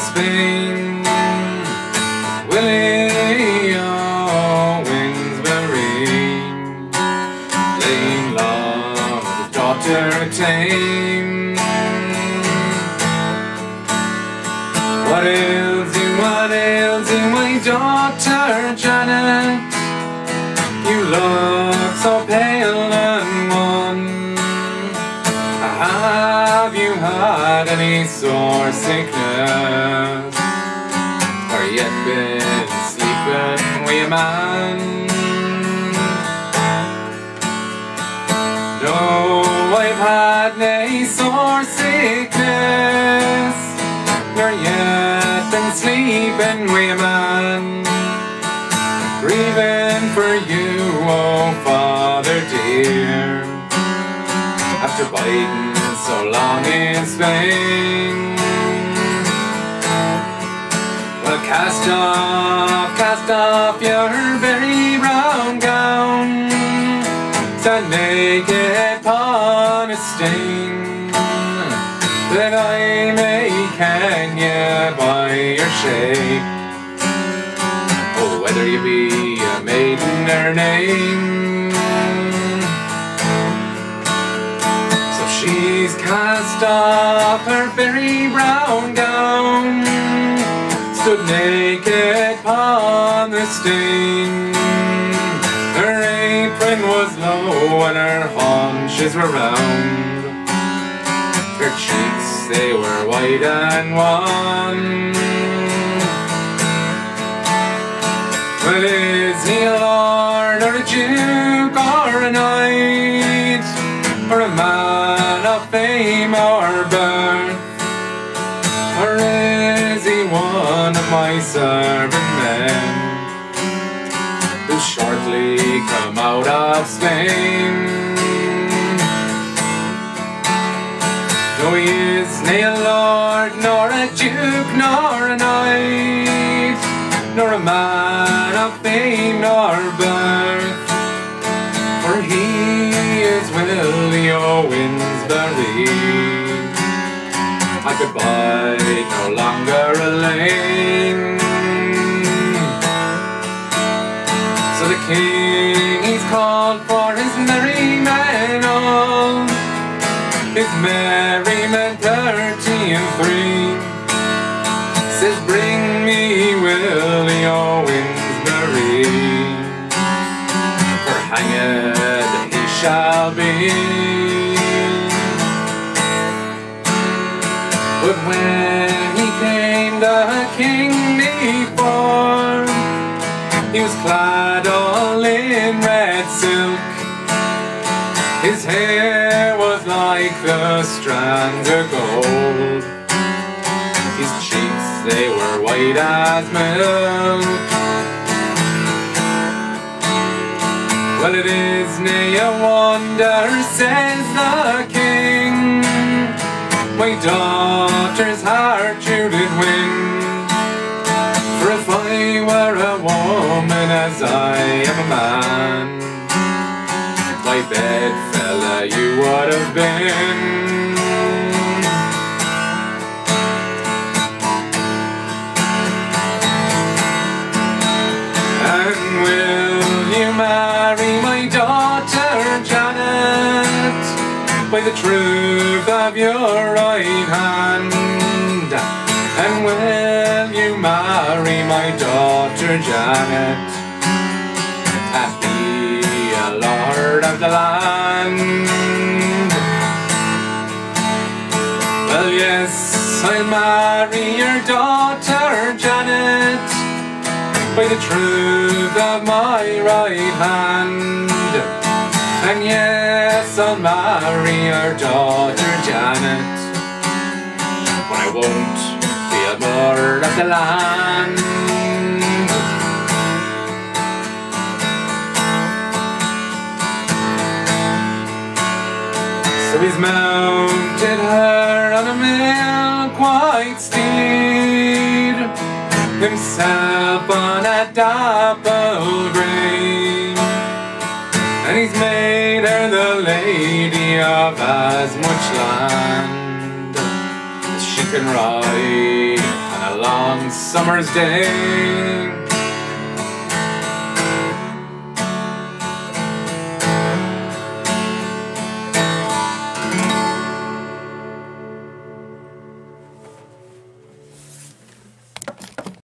Spain. Willie O Winsbury, laying low with his daughter tame. What ails you, my daughter Janet? You look so pale and wan. Have you had any sore sickness, or yet been sleeping with a man? No, I've had nae sore sickness, nor yet been sleeping with a man. Grieving for you, oh Father dear, after biding so long in Spain. Well, cast off your very brown gown, stand naked upon a stain, that I may ken ye by your shape, oh, whether you be a maiden or name. She's cast off her very brown gown, stood naked upon the stain. Her apron was low and her haunches were round, her cheeks they were white and wan. Well, is he a lord or a duke or a knight, or a man of fame or birth, or is he one of my servant men, who shortly come out of Spain? No, he is nae a lord, nor a duke, nor a knight, nor a man of fame nor birth, for he is Willie O Winsbury. I could bide no longer a lane. So the king he's called for his merry men all, his merry men 33, says bring me Willie O Winsbury, for hanged he shall be. But when he came the king before, he was clad all in red silk, his hair was like the strands of gold, his cheeks they were white as milk. Well, it is nae a wonder, says the king, my daughter's heart you did win, for if I were a woman as I am a man, my bedfella you would have been. And will you marry my daughter Janet, by the truth of your right hand? And will you marry my daughter Janet, and be a lord of the land? Well, yes, I'll marry your daughter Janet, by the truth of my right hand. And yes, I'll marry your daughter Janet, but I won't be a lord of the land. So he's mounted her on a milk-white steed, himself on a dapple grey, and he's made her the lady of as much land as she can ride on a summer's day.